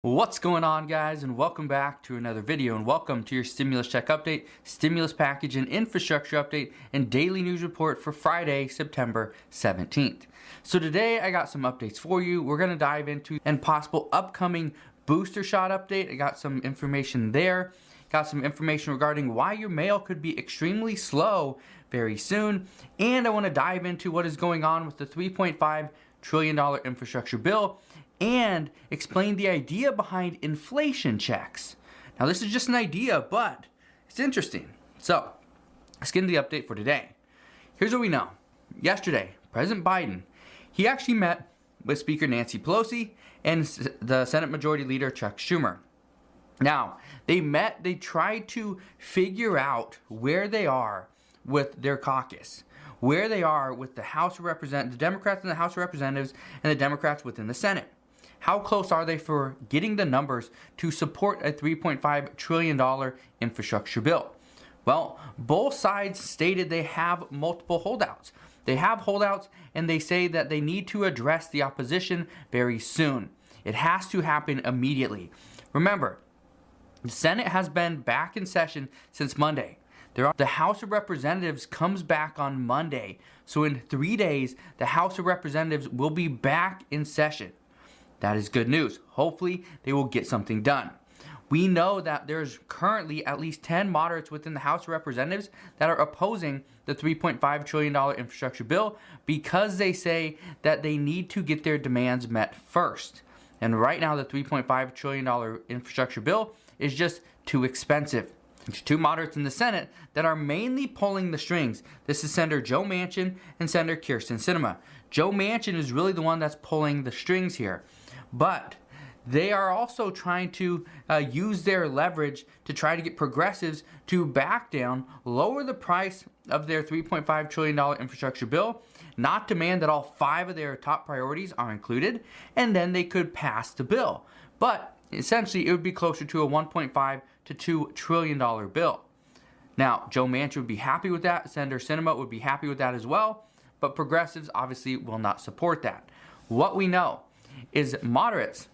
What's going on, guys, and welcome back to another video, and welcome to your stimulus check update, stimulus package and infrastructure update, and daily news report for Friday, September 17th. So today I got some updates for you. We're going to dive into and possible upcoming booster shot update. I got some information there. Got some information regarding why your mail could be extremely slow very soon. And I want to dive into what is going on with the $3.5 trillion infrastructure bill and explain the idea behind inflation checks. Now, this is just an idea, but it's interesting. So, let's get into the update for today. Here's what we know. Yesterday, President Biden, he actually met with Speaker Nancy Pelosi and the Senate Majority Leader Chuck Schumer. Now, they tried to figure out where they are with their caucus, where they are with the House of Representatives, the Democrats in the House of Representatives, and the Democrats within the Senate. How close are they for getting the numbers to support a $3.5 trillion infrastructure bill? Well, both sides stated they have multiple holdouts. They have holdouts, and they say that they need to address the opposition very soon. It has to happen immediately. Remember, the Senate has been back in session since Monday. The House of Representatives comes back on Monday. So in 3 days, the House of Representatives will be back in session. That is good news. Hopefully, they will get something done. We know that there's currently at least 10 moderates within the House of Representatives that are opposing the $3.5 trillion infrastructure bill because they say that they need to get their demands met first. And right now, the $3.5 trillion infrastructure bill is just too expensive. There's two moderates in the Senate that are mainly pulling the strings. This is Senator Joe Manchin and Senator Kyrsten Sinema. Joe Manchin is really the one that's pulling the strings here. But they are also trying to use their leverage to try to get progressives to back down, lower the price of their $3.5 trillion infrastructure bill, not demand that all 5 of their top priorities are included, and then they could pass the bill. But essentially, it would be closer to a $1.5 to $2 trillion bill. Now, Joe Manchin would be happy with that. Senator Sinema would be happy with that as well. But progressives obviously will not support that. What we know is moderates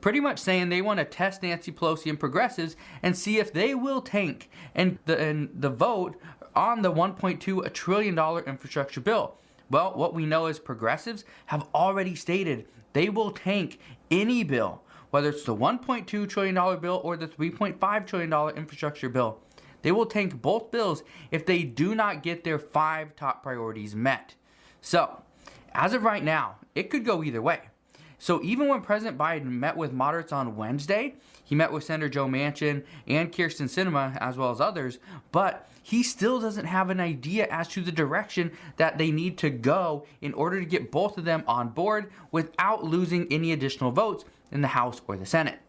pretty much saying they want to test Nancy Pelosi and progressives and see if they will tank and the vote on the $1.2 trillion infrastructure bill. Well, what we know is progressives have already stated they will tank any bill, whether it's the $1.2 trillion bill or the $3.5 trillion infrastructure bill. They will tank both bills if they do not get their 5 top priorities met. So, as of right now, it could go either way. So even when President Biden met with moderates on Wednesday, he met with Senator Joe Manchin and Kyrsten Sinema as well as others, but he still doesn't have an idea as to the direction that they need to go in order to get both of them on board without losing any additional votes in the House or the Senate.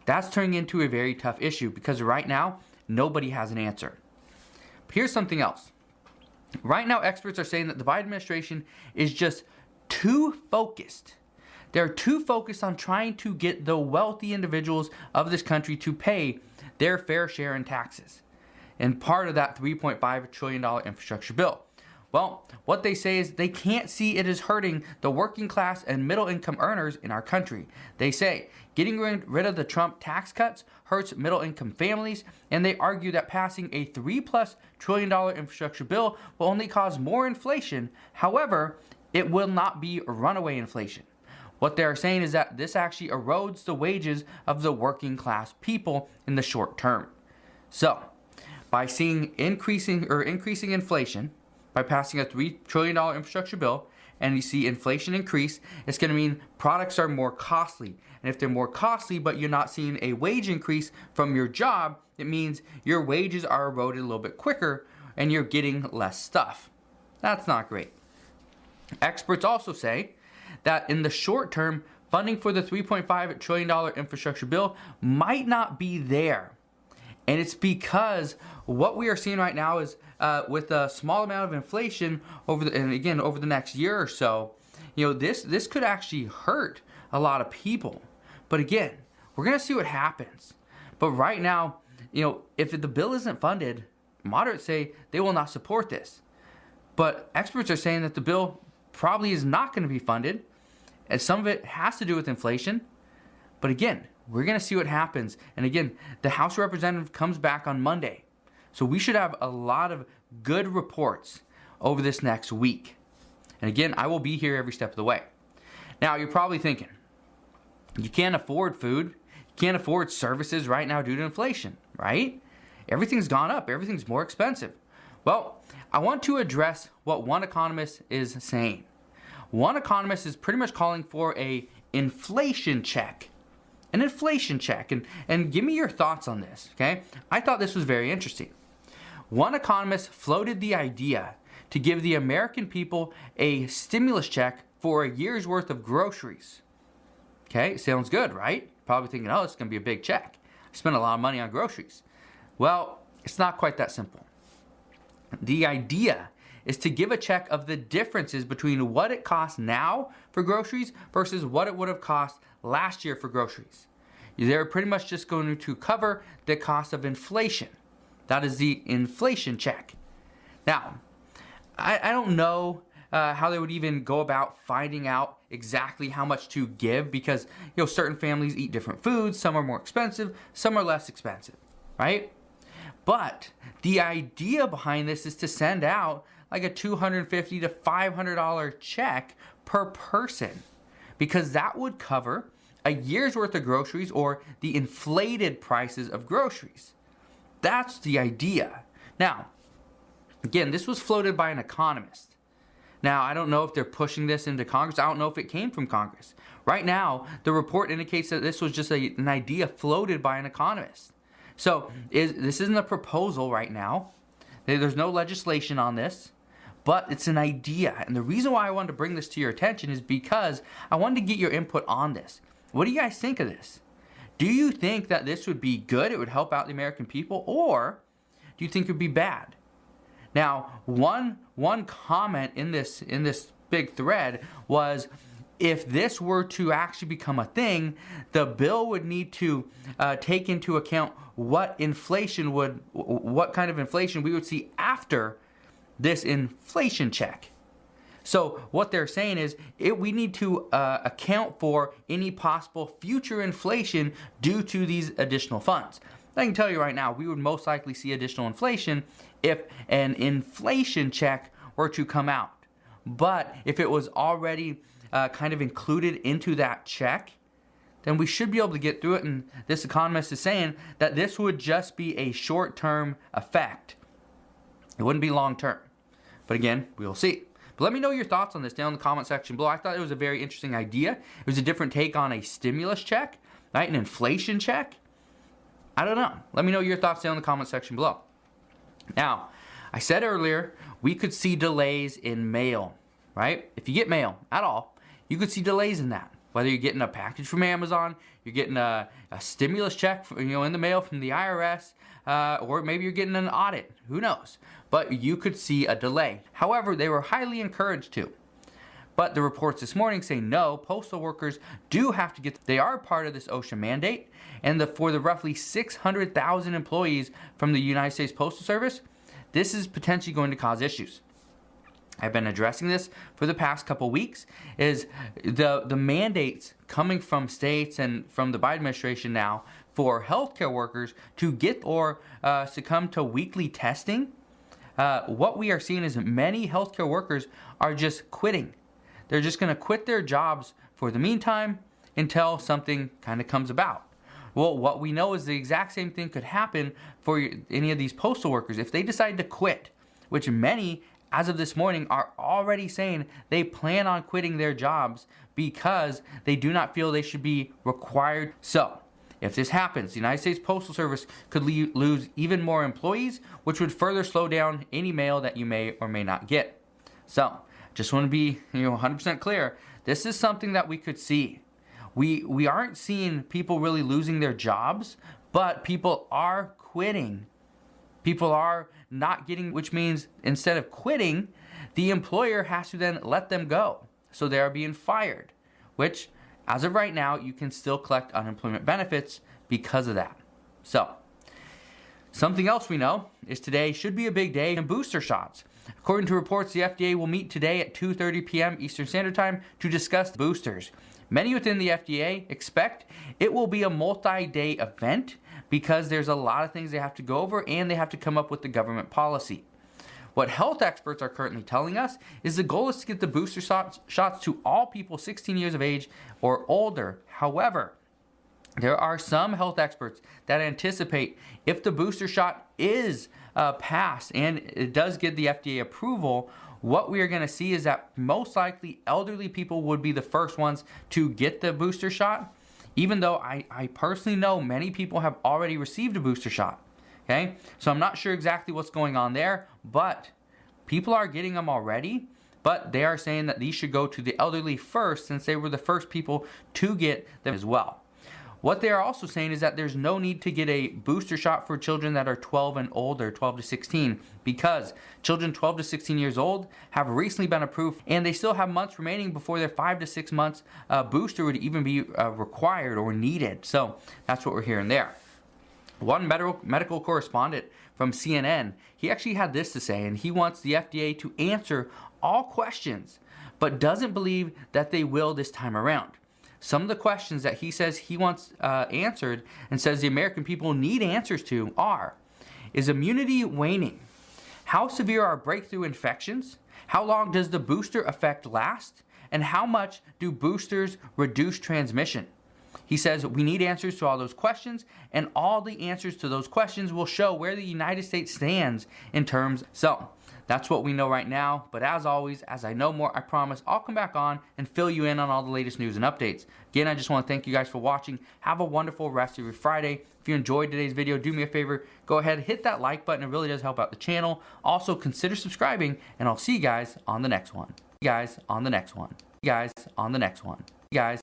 That's turning into a very tough issue because right now, nobody has an answer. But here's something else. Right now, experts are saying that the Biden administration is just too focused. They're too focused on trying to get the wealthy individuals of this country to pay their fair share in taxes. And part of that $3.5 trillion infrastructure bill. Well, what they say is they can't see it as hurting the working class and middle income earners in our country. They say getting rid of the Trump tax cuts hurts middle income families, and they argue that passing a $3+ trillion infrastructure bill will only cause more inflation. However, it will not be runaway inflation. What they're saying is that this actually erodes the wages of the working class people in the short term. So, by seeing increasing inflation, by passing a $3 trillion infrastructure bill, and you see inflation increase, it's going to mean products are more costly. And if they're more costly, but you're not seeing a wage increase from your job, it means your wages are eroded a little bit quicker and you're getting less stuff. That's not great. Experts also say that in the short term, funding for the $3.5 trillion infrastructure bill might not be there. And it's because what we are seeing right now is with a small amount of inflation over the next year or so, this could actually hurt a lot of people. But again, we're going to see what happens. But right now, if the bill isn't funded, moderates say they will not support this. But experts are saying that the bill probably is not going to be funded, and some of it has to do with inflation. But again, we're going to see what happens. And again, the House Representative comes back on Monday. So we should have a lot of good reports over this next week. And again, I will be here every step of the way. Now, you're probably thinking, you can't afford food, you can't afford services right now due to inflation, right? Everything's gone up, everything's more expensive. Well, I want to address what one economist is saying. One economist is pretty much calling for an inflation check. An inflation check. And give me your thoughts on this, okay? I thought this was very interesting. One economist floated the idea to give the American people a stimulus check for a year's worth of groceries. Okay, sounds good, right? Probably thinking, oh, it's going to be a big check. I spent a lot of money on groceries. Well, it's not quite that simple. The idea is to give a check of the differences between what it costs now for groceries versus what it would have cost last year for groceries. They're pretty much just going to cover the cost of inflation. That is the inflation check. Now, I don't know how they would even go about finding out exactly how much to give, because certain families eat different foods. Some are more expensive, some are less expensive, right? But the idea behind this is to send out like a $250 to $500 check per person, because that would cover a year's worth of groceries or the inflated prices of groceries. That's the idea. Now, again, this was floated by an economist. Now, I don't know if they're pushing this into Congress. I don't know if it came from Congress. Right now, the report indicates that this was just an idea floated by an economist. So, this isn't a proposal right now. There's no legislation on this, but it's an idea. And the reason why I wanted to bring this to your attention is because I wanted to get your input on this. What do you guys think of this? Do you think that this would be good, it would help out the American people, or do you think it would be bad? Now, one comment in this big thread was, if this were to actually become a thing, the bill would need to take into account what kind of inflation we would see after this inflation check. So what they're saying is we need to account for any possible future inflation due to these additional funds. I can tell you right now, we would most likely see additional inflation if an inflation check were to come out. But if it was already kind of included into that check, then we should be able to get through it. And this economist is saying that this would just be a short-term effect. It wouldn't be long-term. But again, we'll see. But let me know your thoughts on this down in the comment section below. I thought it was a very interesting idea. It was a different take on a stimulus check, right? An inflation check. I don't know. Let me know your thoughts down in the comment section below. Now, I said earlier, we could see delays in mail, right? If you get mail at all, you could see delays in that. Whether you're getting a package from Amazon, you're getting a stimulus check in the mail from the IRS, or maybe you're getting an audit. Who knows? But you could see a delay. However, they were highly encouraged to. But the reports this morning say no, postal workers do have to they are part of this OSHA mandate, and for the roughly 600,000 employees from the United States Postal Service, this is potentially going to cause issues. I've been addressing this for the past couple weeks, is the mandates coming from states and from the Biden administration now for healthcare workers to get or succumb to weekly testing. What we are seeing is that many healthcare workers are just quitting. They're just going to quit their jobs for the meantime until something kind of comes about. Well, what we know is the exact same thing could happen for any of these postal workers. If they decide to quit, which many, as of this morning, are already saying they plan on quitting their jobs because they do not feel they should be required. So, if this happens, the United States Postal Service could lose even more employees, which would further slow down any mail that you may or may not get. So, just want to be 100% clear. This is something that we could see. We aren't seeing people really losing their jobs, but people are quitting. People are not getting, which means instead of quitting, the employer has to then let them go. So they are being fired, which as of right now, you can still collect unemployment benefits because of that. So, something else we know is today should be a big day in booster shots. According to reports, the FDA will meet today at 2:30 p.m. Eastern Standard Time to discuss boosters. Many within the FDA expect it will be a multi-day event because there's a lot of things they have to go over and they have to come up with the government policy. What health experts are currently telling us is the goal is to get the booster shots to all people 16 years of age or older. However, there are some health experts that anticipate if the booster shot is passed and it does get the FDA approval, what we are going to see is that most likely elderly people would be the first ones to get the booster shot, even though I personally know many people have already received a booster shot. Okay, so I'm not sure exactly what's going on there, but people are getting them already, but they are saying that these should go to the elderly first since they were the first people to get them as well. What they are also saying is that there's no need to get a booster shot for children that are 12 and older, 12 to 16, because children 12 to 16 years old have recently been approved and they still have months remaining before their 5 to 6 months booster would even be required or needed. So that's what we're hearing there. One medical correspondent from CNN, he actually had this to say, and he wants the FDA to answer all questions, but doesn't believe that they will this time around. Some of the questions that he says he wants answered and says the American people need answers to are, is immunity waning? How severe are breakthrough infections? How long does the booster effect last? And how much do boosters reduce transmission? He says we need answers to all those questions, and all the answers to those questions will show where the United States stands in terms. So that's what we know right now. But as always, as I know more, I promise I'll come back on and fill you in on all the latest news and updates. Again, I just want to thank you guys for watching. Have a wonderful rest of your Friday. If you enjoyed today's video, do me a favor, go ahead, hit that like button. It really does help out the channel. Also, consider subscribing, and I'll see you guys on the next one. You guys on the next one. You guys on the next one. You guys